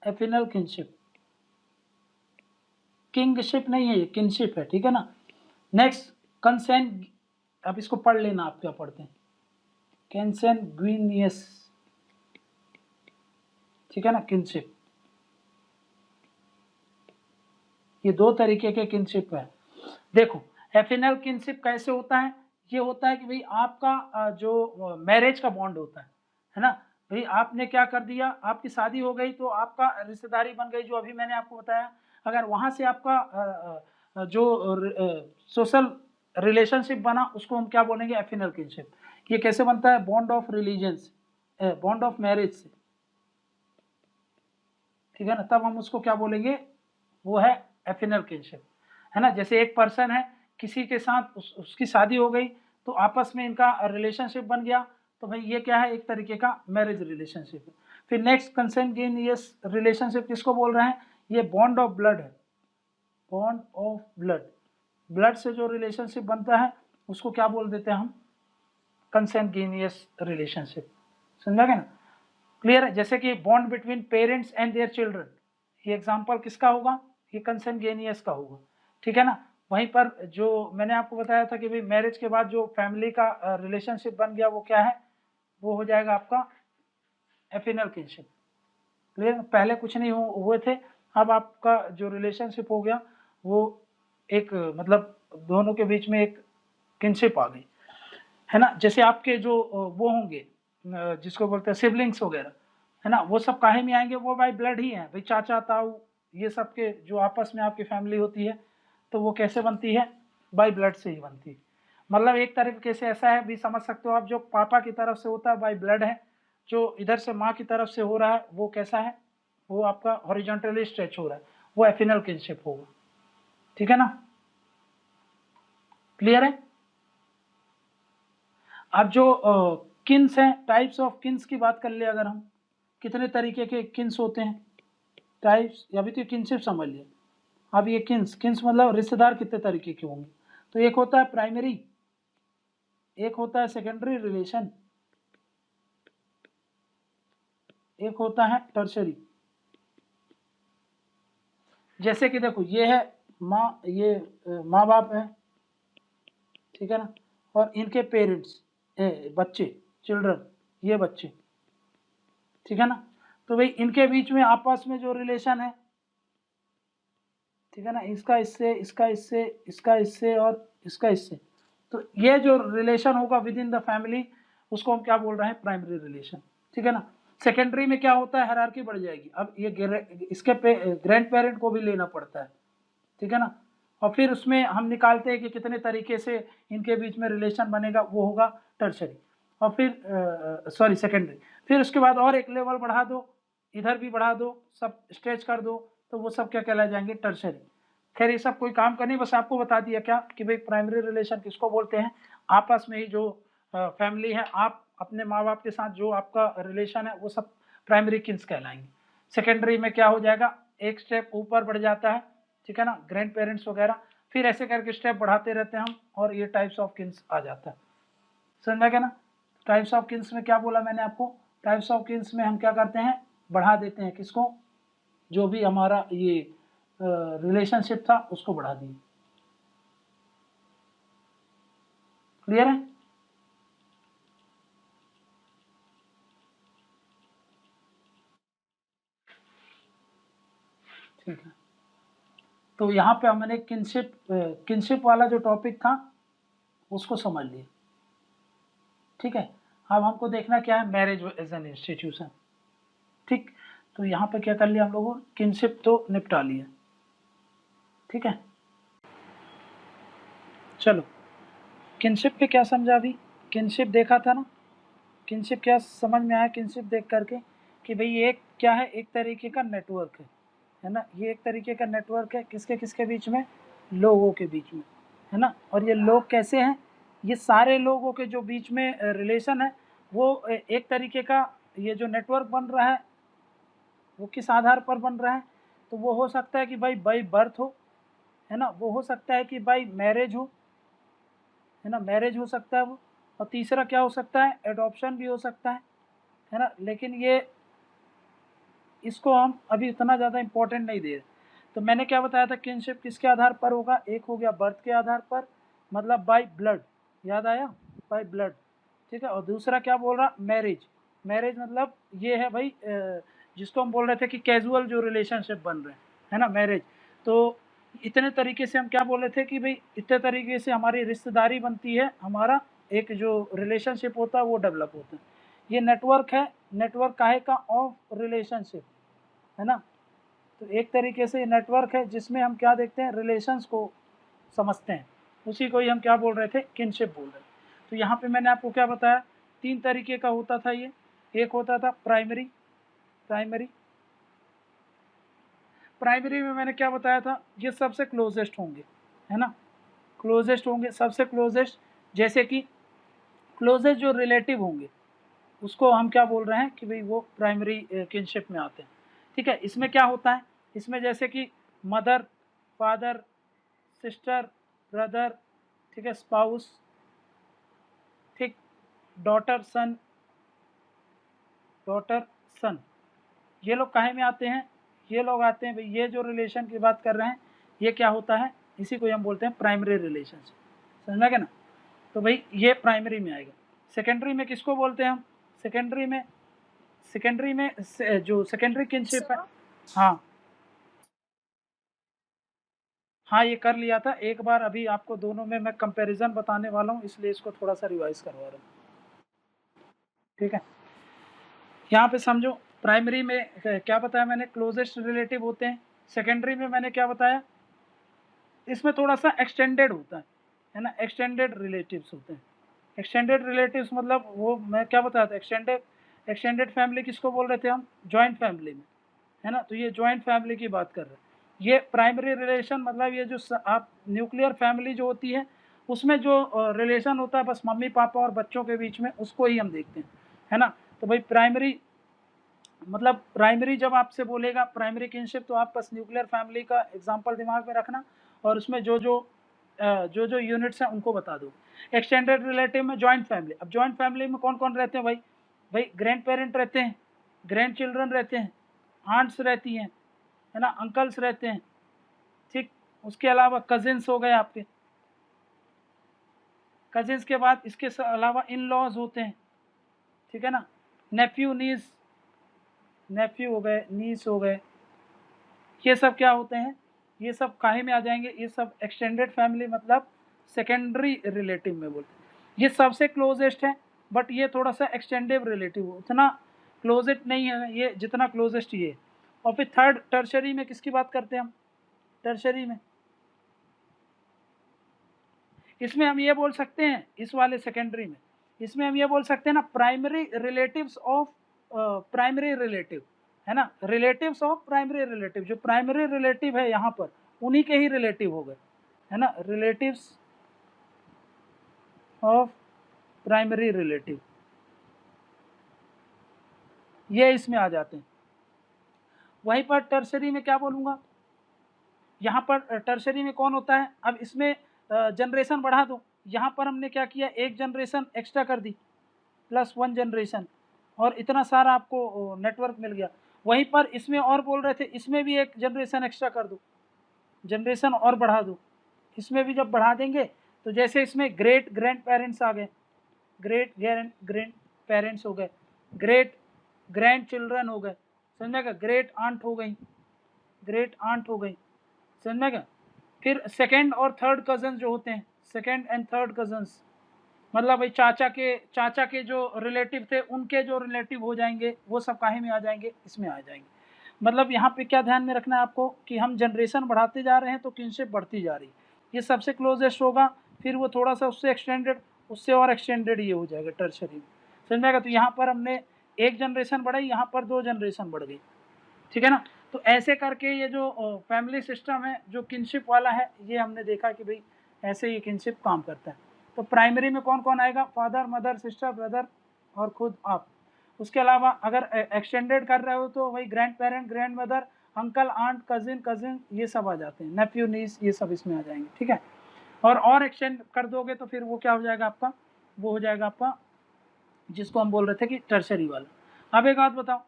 एफिनल किनशिप, किंगशिप नहीं है, ये किनशिप है, ठीक है ना। नेक्स्ट कंसेन, अब इसको पढ़ लेना आप क्या पढ़ते हैं, कंसेंगुइनियस, ठीक है ना, किनशिप। ये दो तरीके के किनशिप है। देखो एफिनल किनशिप कैसे होता है? ये होता है कि भाई आपका जो मैरिज का बॉन्ड होता है ना, भाई आपने क्या कर दिया, आपकी शादी हो गई तो आपका रिश्तेदारी बन गई, जो अभी मैंने आपको बताया। अगर वहां से आपका जो सोशल रिलेशनशिप बना उसको हम क्या बोलेंगे, एफिनल किनशिप। ये कैसे बनता है? बॉन्ड ऑफ रिलीजन से, बॉन्ड ऑफ मैरिज से, ठीक है ना, तब हम उसको क्या बोलेंगे, वो है एफिनल किनशिप, है ना। जैसे एक पर्सन है, किसी के साथ उसकी शादी हो गई तो आपस में इनका रिलेशनशिप बन गया, तो भाई ये क्या है, एक तरीके का मैरिज रिलेशनशिप है। फिर नेक्स्ट कंसेंगुइनियस रिलेशनशिप किसको बोल रहे हैं? ये बॉन्ड ऑफ ब्लड है, बॉन्ड ऑफ ब्लड, ब्लड से जो रिलेशनशिप बनता है उसको क्या बोल देते हैं हम, कंसेंगुइनियस रिलेशनशिप। समझा गया ना, क्लियर है। जैसे कि bond between parents and their children, ये एग्जांपल किसका होगा, ये कंसेंगुइनियस का होगा, ठीक है ना। वहीं पर जो मैंने आपको बताया था कि भाई मैरिज के बाद जो फैमिली का रिलेशनशिप बन गया वो क्या है, वो हो जाएगा आपका एफिनल किनशिप। क्लियर, पहले कुछ नहीं हुए थे, अब आपका जो रिलेशनशिप हो गया वो एक मतलब दोनों के बीच में एक किनशिप आ गई, है ना। जैसे आपके जो वो होंगे जिसको बोलते हैं सिबलिंग्स वगैरह, है ना, वो सब काहे में आएंगे, वो भाई ब्लड ही है, भाई चाचा ताऊ, ये सब के जो आपस में आपकी फैमिली होती है तो वो कैसे बनती है, बाई ब्लड से ही बनती है। मतलब एक तरीके से ऐसा है भी समझ सकते हो आप, जो पापा की तरफ से होता है बाई ब्लड है, जो इधर से माँ की तरफ से हो रहा है वो कैसा है, वो आपका हॉरिजॉन्टली स्ट्रेच हो रहा है, वो एफिनल किनशिप होगा, ठीक है ना, क्लियर है। अब जो किन्स हैं, टाइप्स ऑफ किन्स की बात कर ले अगर हम, कितने तरीके के किन्स होते हैं, टाइप्स, अभी तो किनशिप समझ लिया। अब ये किन्स, किन्स मतलब रिश्तेदार कितने तरीके के होंगे, तो एक होता है प्राइमरी, एक होता है सेकेंडरी रिलेशन, एक होता है टर्शरी। जैसे कि देखो ये है माँ, ये माँ बाप है, ठीक है ना, और इनके पेरेंट्स, बच्चे, चिल्ड्रन, ये बच्चे, ठीक है ना। तो भाई इनके बीच में आपस में जो रिलेशन है, ठीक है ना, इसका इससे, इसका इससे, इसका इससे और इसका इससे, तो ये जो रिलेशन होगा विद इन द फैमिली उसको हम क्या बोल रहे हैं, प्राइमरी रिलेशन, ठीक है ना। सेकेंडरी में क्या होता है, हायरार्की बढ़ जाएगी, अब ये इसके ग्रैंड पेरेंट को भी लेना पड़ता है, ठीक है ना, और फिर उसमें हम निकालते हैं कि कितने तरीके से इनके बीच में रिलेशन बनेगा, वो होगा टर्शरी, और फिर सॉरी सेकेंडरी। फिर उसके बाद और एक लेवल बढ़ा दो, इधर भी बढ़ा दो, सब स्ट्रेच कर दो, तो वो सब क्या कहला जाएंगे, टर्शरी। खैर ये सब कोई काम का नहीं, बस आपको बता दिया क्या कि भाई प्राइमरी रिलेशन किसको बोलते हैं, आपस में ही जो फैमिली है, आप अपने माँ बाप के साथ जो आपका रिलेशन है वो सब प्राइमरी किन्स कहलाएंगे। सेकेंडरी में क्या हो जाएगा, एक स्टेप ऊपर बढ़ जाता है, ठीक है ना, ग्रैंड पेरेंट्स वगैरह, फिर ऐसे करके स्टेप बढ़ाते रहते हैं हम, और ये टाइप्स ऑफ किन्स आ जाता है। समझ में क्या ना, टाइप्स ऑफ किन्स में क्या बोला मैंने आपको, टाइप्स ऑफ किन्स में हम क्या करते हैं, बढ़ा देते हैं किसको, जो भी हमारा ये रिलेशनशिप था उसको बढ़ा दिए, क्लियर है। ठीक है, तो यहाँ पे हमने किनशिप, किनशिप वाला जो टॉपिक था उसको समझ लिया, ठीक है। अब हमको देखना क्या है, मैरिज एज एन इंस्टीट्यूशन, ठीक। तो यहाँ पे क्या कर लिया हम लोगों, किनशिप तो निपटा लिया, ठीक है। चलो किनशिप पे क्या समझा, अभी किनशिप देखा था ना, किनशिप क्या समझ में आया किनशिप देख करके, कि भाई एक क्या है, एक तरीके का नेटवर्क है, है ना, ये एक तरीके का नेटवर्क है किसके किसके बीच में, लोगों के बीच में, है ना। और ये लोग कैसे हैं, ये सारे लोगों के जो बीच में रिलेशन है वो एक तरीके का ये जो नेटवर्क बन रहा है वो किस आधार पर बन रहा है, तो वो हो सकता है कि भाई बाई बर्थ हो, है ना, वो हो सकता है कि भाई मैरिज हो, है ना, मैरिज हो सकता है वो, और तीसरा क्या हो सकता है, एडॉप्शन भी हो सकता है ना। लेकिन ये इसको हम अभी इतना ज़्यादा इम्पोर्टेंट नहीं दे रहे। तो मैंने क्या बताया था, किनशिप किसके आधार पर होगा, एक हो गया बर्थ के आधार पर, मतलब बाय ब्लड, याद आया, बाय ब्लड, ठीक है। और दूसरा क्या बोल रहा, मैरिज, मैरिज मतलब ये है भाई जिसको हम बोल रहे थे कि कैजुअल जो रिलेशनशिप बन रहे हैं, है ना, मैरिज। तो इतने तरीके से हम क्या बोल रहे थे कि भाई इतने तरीके से हमारी रिश्तेदारी बनती है, हमारा एक जो रिलेशनशिप होता है वो डेवलप होता है। ये नेटवर्क है, नेटवर्क काहे का, ऑफ रिलेशनशिप, है ना। तो एक तरीके से नेटवर्क है जिसमें हम क्या देखते हैं, रिलेशंस को समझते हैं, उसी को ही हम क्या बोल रहे थे, किनशिप बोल रहे थे। तो यहाँ पे मैंने आपको क्या बताया, 3 तरीके का होता था ये, एक होता था प्राइमरी, प्राइमरी प्राइमरी में मैंने क्या बताया था, ये सबसे क्लोजेस्ट होंगे, है ना, क्लोजेस्ट होंगे, सबसे क्लोजेस्ट, जैसे कि क्लोजेस्ट जो रिलेटिव होंगे उसको हम क्या बोल रहे हैं कि भाई वो प्राइमरी किनशिप में आते हैं, ठीक है। इसमें क्या होता है, इसमें जैसे कि मदर, फादर, सिस्टर, ब्रदर, ठीक है, स्पाउस, ठीक, डॉटर सन, डॉटर सन, ये लोग काहे में आते हैं, ये लोग आते हैं भाई, ये जो रिलेशन की बात कर रहे हैं ये क्या होता है, इसी को हम बोलते हैं प्राइमरी रिलेशनशिप, समझ गए ना। तो भाई ये प्राइमरी में आएगा। सेकेंडरी में किसको बोलते हैं हम, सेकेंडरी में, सेकेंडरी में जो सेकेंडरी किनशिप है, हाँ हाँ ये कर लिया था एक बार, अभी आपको दोनों में मैं कंपैरिजन बताने वाला हूँ, इसलिए इसको थोड़ा सा रिवाइज करवा रहा हूँ, ठीक है। यहाँ पे समझो, प्राइमरी में क्या बताया मैंने, क्लोजेस्ट रिलेटिव होते हैं। सेकेंडरी में मैंने क्या बताया, इसमें थोड़ा सा एक्सटेंडेड होता है ना, एक्सटेंडेड रिलेटिव्स होते हैं। एक्सटेंडेड रिलेटिव्स मतलब वो मैं क्या बताया था, एक्सटेंडेड, एक्सटेंडेड फैमिली किसको बोल रहे थे हम, जॉइंट फैमिली में, है ना। तो ये जॉइंट फैमिली की बात कर रहे हैं। ये प्राइमरी रिलेशन मतलब ये जो आप न्यूक्लियर फैमिली जो होती है उसमें जो रिलेशन होता है बस मम्मी पापा और बच्चों के बीच में, उसको ही हम देखते हैं, है ना। तो भाई प्राइमरी मतलब प्राइमरी जब आपसे बोलेगा प्राइमरी किनशिप, तो आप बस न्यूक्लियर फैमिली का एग्जांपल दिमाग में रखना और उसमें जो यूनिट्स हैं उनको बता दो। एक्सटेंडेड रिलेटिव में जॉइंट फैमिली, अब जॉइंट फैमिली में कौन कौन रहते हैं भाई, भाई ग्रैंड पेरेंट रहते हैं, ग्रैंड चिल्ड्रन रहते हैं, आंट्स रहती हैं, है ना, अंकल्स रहते हैं, ठीक। उसके अलावा कजिन्स हो गए आपके, कजिन्स के बाद इसके अलावा इन लॉज होते हैं, ठीक है ना, नेफ्यू नीस, नेफ्यू हो गए, नीस हो गए, ये सब क्या होते हैं, ये सब काहे में आ जाएंगे, ये सब एक्सटेंडेड फैमिली मतलब सेकेंडरी रिलेटिव में बोलते हैं। ये सबसे क्लोजेस्ट है बट ये थोड़ा सा एक्सटेंडेड रिलेटिव, उतना क्लोजेस्ट नहीं है ये जितना क्लोजेस्ट ये है। और फिर थर्ड टर्शरी में किसकी बात करते हैं हम, टर्शरी में, इसमें हम ये बोल सकते हैं, इस वाले सेकेंडरी में इसमें हम ये बोल सकते हैं ना, primary relatives of primary relative, है ना, रिलेटिव्स ऑफ प्राइमरी रिलेटिव, जो प्राइमरी रिलेटिव है यहाँ पर उन्हीं के ही रिलेटिव हो गए, है ना, रिलेटिव्स ऑफ प्राइमरी रिलेटिव, ये इसमें आ जाते हैं। वहीं पर टर्सरी में क्या बोलूँगा, यहाँ पर टर्सरी में कौन होता है, अब इसमें जनरेशन बढ़ा दो, यहाँ पर हमने क्या किया, एक जनरेशन एक्स्ट्रा कर दी, +1 जनरेशन, और इतना सारा आपको नेटवर्क मिल गया। वहीं पर इसमें और बोल रहे थे, इसमें भी एक जनरेशन एक्स्ट्रा कर दो, जनरेशन और बढ़ा दो, इसमें भी जब बढ़ा देंगे तो जैसे इसमें ग्रेट ग्रैंड पेरेंट्स आ गए, ग्रेट ग्रैंड पेरेंट्स हो गए, ग्रेट ग्रैंड चिल्ड्रन हो गए, समझ में, ग्रेट आंट हो गई, ग्रेट आंट हो गई, समझ में। फिर सेकेंड और थर्ड कजन जो होते हैं, सेकेंड एंड थर्ड कजन्स मतलब भाई चाचा के जो रिलेटिव थे उनके जो रिलेटिव हो जाएंगे वो सब काहे में आ जाएंगे, इसमें आ जाएंगे। मतलब यहाँ पे क्या ध्यान में रखना है आपको कि हम जनरेशन बढ़ाते जा रहे हैं तो किनशिप बढ़ती जा रही है, ये सबसे क्लोजेस्ट होगा, फिर वो थोड़ा सा उससे एक्सटेंडेड, उससे और एक्सटेंडेड ये हो जाएगा टर्शरी में, समझ में आएगा। तो यहाँ पर हमने एक जनरेशन बढ़ाई, यहाँ पर 2 जनरेशन बढ़ गई, ठीक है ना। तो ऐसे करके ये जो फैमिली सिस्टम है जो किनशिप वाला है, ये हमने देखा कि भाई ऐसे ये किनशिप काम करता है। तो प्राइमरी में कौन कौन आएगा? फादर, मदर, सिस्टर, ब्रदर और खुद आप। उसके अलावा अगर एक्सटेंडेड कर रहे हो तो वही grandparent, grandmother, uncle, aunt, cousin ये सब आ जाते हैं, नेफ्यू, नीस, ये सब इसमें आ जाएंगे, ठीक है। और एक्सटेंड कर दोगे तो फिर वो क्या हो जाएगा आपका? वो हो जाएगा आपका जिसको हम बोल रहे थे कि टर्शरी वाला। अब एक बात बताओ,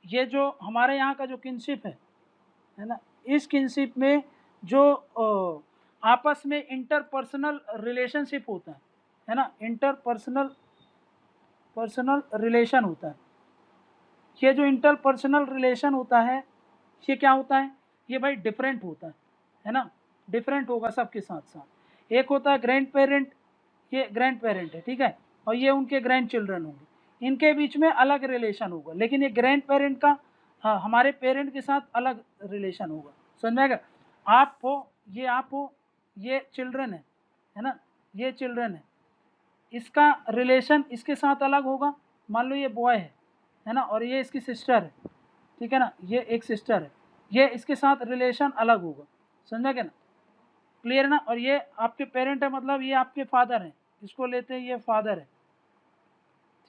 ये जो हमारे यहाँ का जो किनशिप है ना, इस किनशिप में जो आपस में इंटरपर्सनल रिलेशनशिप होता है ना, इंटरपर्सनल रिलेशन होता है। ये जो इंटरपर्सनल रिलेशन होता है, ये क्या होता है? ये भाई डिफरेंट होता है ना, डिफरेंट होगा सबके साथ साथ। एक होता है ग्रैंड पेरेंट, ये ग्रैंड पेरेंट है, ठीक है, और ये उनके ग्रैंड चिल्ड्रन होंगे, इनके बीच में अलग रिलेशन होगा, लेकिन ये ग्रैंड पेरेंट का हमारे पेरेंट के साथ अलग रिलेशन होगा। समझ में आएगा? आप हो, ये चिल्ड्रन है ना, ये चिल्ड्रन है, इसका रिलेशन इसके साथ अलग होगा। मान लो ये बॉय है ना, और ये इसकी सिस्टर है, ठीक है ना, ये एक सिस्टर है, ये इसके साथ रिलेशन अलग होगा। समझा क्या ना? क्लियर ना? और ये आपके पेरेंट है, मतलब ये आपके फादर हैं, इसको लेते हैं, ये फादर है,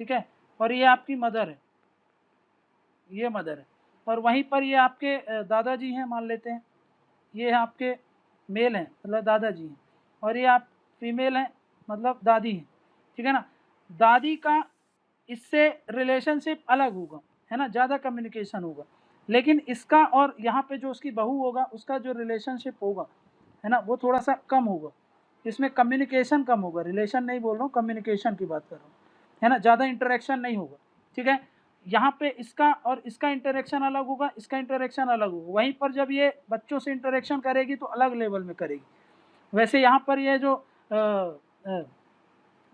ठीक है, और ये आपकी मदर है, ये मदर है। और वहीं पर ये आपके दादाजी हैं, मान लेते हैं, ये आपके मेल हैं, मतलब दादाजी हैं, और ये आप फीमेल हैं, मतलब दादी हैं, ठीक है ना। दादी का इससे रिलेशनशिप अलग होगा, है ना, ज़्यादा कम्युनिकेशन होगा, लेकिन इसका और यहाँ पे जो उसकी बहू होगा उसका जो रिलेशनशिप होगा, है ना, वो थोड़ा सा कम होगा, इसमें कम्युनिकेशन कम होगा, रिलेशन नहीं बोल रहा हूँ, कम्युनिकेशन की बात कर रहा हूँ, है ना, ज़्यादा इंटरेक्शन नहीं होगा, ठीक है। यहाँ पे इसका और इसका इंटरेक्शन अलग होगा, इसका इंटरेक्शन अलग होगा। वहीं पर जब ये बच्चों से इंटरेक्शन करेगी तो अलग लेवल में करेगी। वैसे यहाँ पर ये जो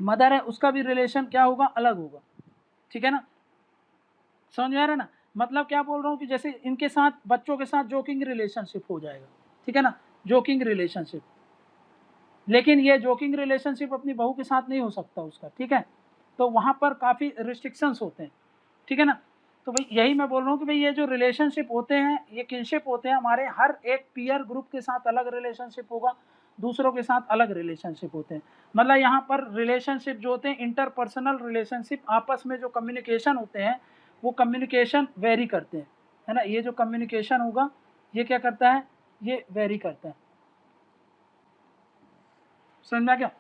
मदर है उसका भी रिलेशन क्या होगा? अलग होगा, ठीक है ना। समझ में आ रहा है ना? मतलब क्या बोल रहा हूँ कि जैसे इनके साथ बच्चों के साथ जोकिंग रिलेशनशिप हो जाएगा, ठीक है ना, जोकिंग रिलेशनशिप। लेकिन ये जोकिंग रिलेशनशिप अपनी बहू के साथ नहीं हो सकता उसका, ठीक है, तो वहाँ पर काफ़ी रिस्ट्रिक्शंस होते हैं, ठीक है ना। तो भाई यही मैं बोल रहा हूँ कि भाई ये जो रिलेशनशिप होते हैं, ये किनशिप होते हैं, हमारे हर एक पीयर ग्रुप के साथ अलग रिलेशनशिप होगा, दूसरों के साथ अलग रिलेशनशिप होते हैं। मतलब यहाँ पर रिलेशनशिप जो होते हैं, इंटरपर्सनल रिलेशनशिप, आपस में जो कम्युनिकेशन होते हैं वो कम्युनिकेशन वेरी करते हैं, है ना। ये जो कम्युनिकेशन होगा ये क्या करता है? ये वेरी करता है। समझ में आ गया?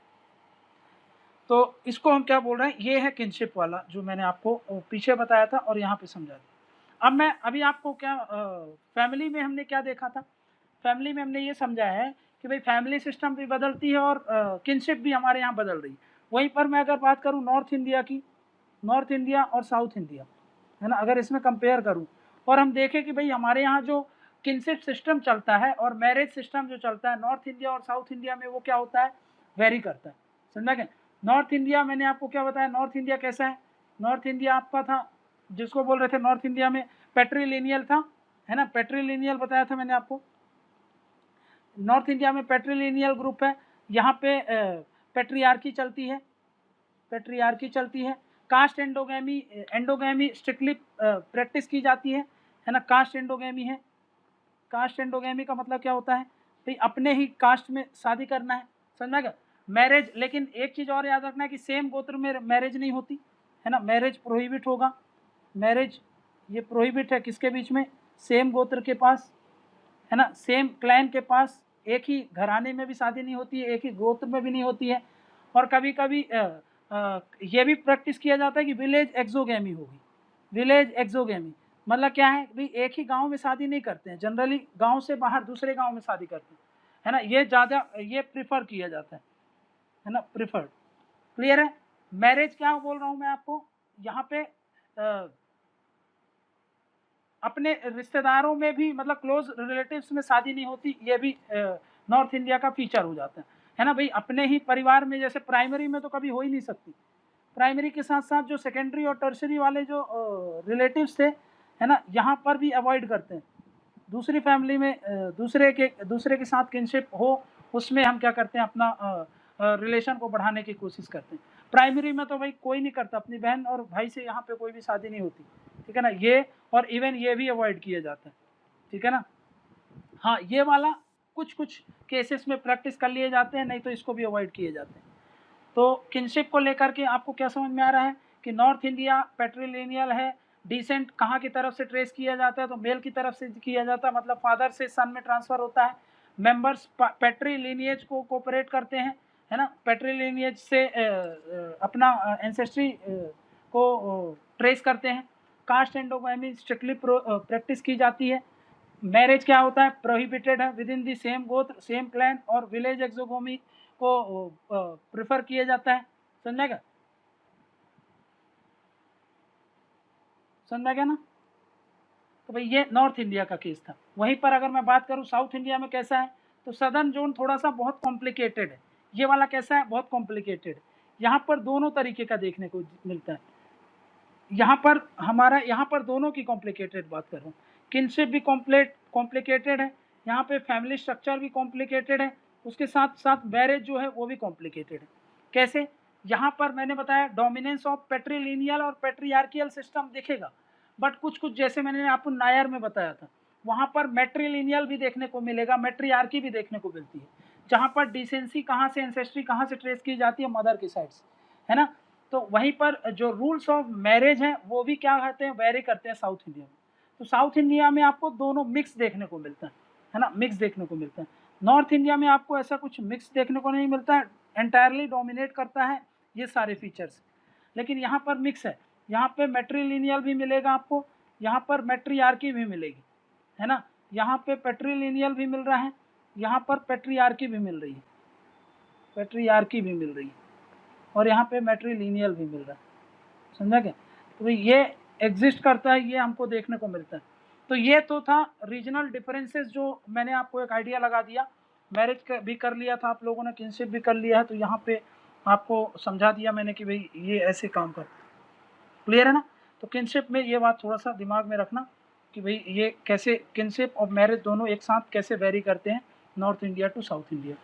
तो इसको हम क्या बोल रहे हैं? ये है किनशिप वाला जो मैंने आपको पीछे बताया था और यहाँ पे समझा दिया। अब मैं अभी आपको क्या फैमिली में हमने क्या देखा था? फैमिली में हमने ये समझा है कि भाई फैमिली सिस्टम भी बदलती है और किनशिप भी हमारे यहाँ बदल रही है। वहीं पर मैं अगर बात करूँ नॉर्थ इंडिया की, नॉर्थ इंडिया और साउथ इंडिया, है ना, अगर इसमें कंपेयर करूँ और हम देखें कि भाई हमारे यहाँ जो किनशिप सिस्टम चलता है और मैरिज सिस्टम जो चलता है नॉर्थ इंडिया और साउथ इंडिया में, वो क्या होता है? वेरी करता है। समझा क्या? नॉर्थ इंडिया, मैंने आपको क्या बताया नॉर्थ इंडिया कैसा है? नॉर्थ इंडिया आपका था, जिसको बोल रहे थे नॉर्थ इंडिया में पेट्रीलिनियल था, है ना, पेट्रीलिनियल बताया था मैंने आपको। नॉर्थ इंडिया में पेट्रीलिनियल ग्रुप है, यहाँ पे पेट्रियार्की चलती है, पेट्रियार्की चलती है। Caste endogamy, endogamy strictly practice की जाती है ना, कास्ट एंडोगेमी है। कास्ट एंडोगेमी का मतलब क्या होता है? भाई अपने ही कास्ट में शादी करना है, समझ में? मैरिज, लेकिन एक चीज़ और याद रखना है कि सेम गोत्र में मैरिज नहीं होती, है ना, मैरिज प्रोहिबिट होगा। मैरिज ये प्रोहिबिट है किसके बीच में? सेम गोत्र के पास, है ना, सेम क्लैन के पास, एक ही घराने में भी शादी नहीं होती है, एक ही गोत्र में भी नहीं होती है। और कभी कभी ये भी प्रैक्टिस किया जाता है कि विलेज एक्सोगेमी होगी। विलेज एक्सोगेमी मतलब क्या है? भाई एक ही गांव में शादी नहीं करते हैं, जनरली गांव से बाहर दूसरे गांव में शादी करते हैं, है ना, ये ज़्यादा ये प्रिफर किया जाता है ना, प्रिफर्ड। क्लियर है? मैरिज क्या बोल रहा हूँ मैं आपको यहाँ पे? अपने रिश्तेदारों में भी, मतलब क्लोज रिलेटिव्स में शादी नहीं होती, ये भी नॉर्थ इंडिया का फीचर हो जाता है ना। भाई अपने ही परिवार में, जैसे प्राइमरी में तो कभी हो ही नहीं सकती, प्राइमरी के साथ साथ जो सेकेंडरी और टर्शरी वाले जो रिलेटिव्स थे, है ना, यहाँ पर भी अवॉइड करते हैं। दूसरी फैमिली में दूसरे के साथ किनशिप हो, उसमें हम क्या करते हैं? अपना रिलेशन को बढ़ाने की कोशिश करते हैं। प्राइमरी में तो भाई कोई नहीं करता, अपनी बहन और भाई से यहाँ पे कोई भी शादी नहीं होती, ठीक है ना, ये और इवन ये भी अवॉइड किया जाता है। ठीक है ना। हाँ, ये वाला कुछ कुछ केसेस में प्रैक्टिस कर लिए जाते हैं, नहीं तो इसको भी अवॉइड किए जाते हैं। तो किनशिप को लेकर के आपको क्या समझ में आ रहा है कि नॉर्थ इंडिया पैट्रिलिनियल है, डिसेंट कहाँ की तरफ से ट्रेस किया जाता है, तो मेल की तरफ से किया जाता है, मतलब फादर से सन में ट्रांसफर होता है। मेंबर्स पैट्रिलिनियज को कोऑपरेट करते हैं, है ना, पैट्रिलिनियज से अपना एंसेस्ट्री को ट्रेस करते हैं। कास्ट एंडोगामी स्ट्रिक्टली प्रैक्टिस की जाती है। मैरिज क्या होता है, प्रोहिबिटेड है विद इन दी सेम गोत्र, सेम क्लैन और विलेज एक्सोगोमी को प्रेफर किया जाता है। समझा क्या, समझा क्या ना। तो भाई ये नॉर्थ इंडिया का केस था। वहीं पर अगर मैं बात करूं साउथ इंडिया में कैसा है, तो सदर्न जोन थोड़ा सा बहुत कॉम्प्लिकेटेड है। ये वाला कैसा है, बहुत कॉम्प्लिकेटेड। यहाँ पर दोनों तरीके का देखने को मिलता है। यहाँ पर हमारा, यहाँ पर दोनों की कॉम्प्लिकेटेड बात कर रहा हूँ। किनशिप भी कॉम्प्लिकेटेड है, यहाँ पे फैमिली स्ट्रक्चर भी कॉम्प्लिकेटेड है, उसके साथ साथ मैरिज जो है वो भी कॉम्प्लिकेटेड है। कैसे, यहाँ पर मैंने बताया डोमिनेंस ऑफ पेट्रीलिनियल और पेट्रियार्कियल सिस्टम दिखेगा, बट कुछ कुछ जैसे मैंने आपको नायर में बताया था, वहाँ पर मैट्रिलिनियल भी देखने को मिलेगा, मैट्रियार्की भी देखने को मिलती है, जहाँ पर डिसेंसी कहाँ से, एंसेस्ट्री कहाँ से ट्रेस की जाती है, मदर की साइड से, है ना। तो वहीं पर जो रूल्स ऑफ मैरिज हैं वो भी क्या कहते हैं, वेरी करते हैं साउथ इंडिया में। तो साउथ इंडिया में आपको दोनों मिक्स देखने को मिलता है ना, मिक्स देखने को मिलता है। नॉर्थ इंडिया में आपको ऐसा कुछ मिक्स देखने को नहीं मिलता है, एंटायरली डोमिनेट करता है ये सारे फीचर्स। लेकिन यहाँ पर मिक्स है, यहाँ पे मैट्रिलिनियल भी मिलेगा आपको, यहाँ पर मैट्रियार्की भी मिलेगी, है ना। यहाँ पे पैट्रिलिनियल भी मिल रहा है, यहाँ पर पैट्रियार्की भी मिल रही है, पैट्रियार्की भी मिल रही है, और यहाँ पे मैट्रिलिनियल भी मिल रहा है। समझा क्या, तो ये एग्जिस्ट करता है, ये हमको देखने को मिलता है। तो ये तो था रीजनल डिफरेंसेस, जो मैंने आपको एक आइडिया लगा दिया। मैरिज भी कर लिया था आप लोगों ने, किनशिप भी कर लिया है, तो यहाँ पे आपको समझा दिया मैंने कि भाई ये ऐसे काम करता है। क्लियर है ना। तो किनशिप में ये बात थोड़ा सा दिमाग में रखना कि भाई ये कैसे किनशिप और मैरिज दोनों एक साथ कैसे वेरी करते हैं north India to south India.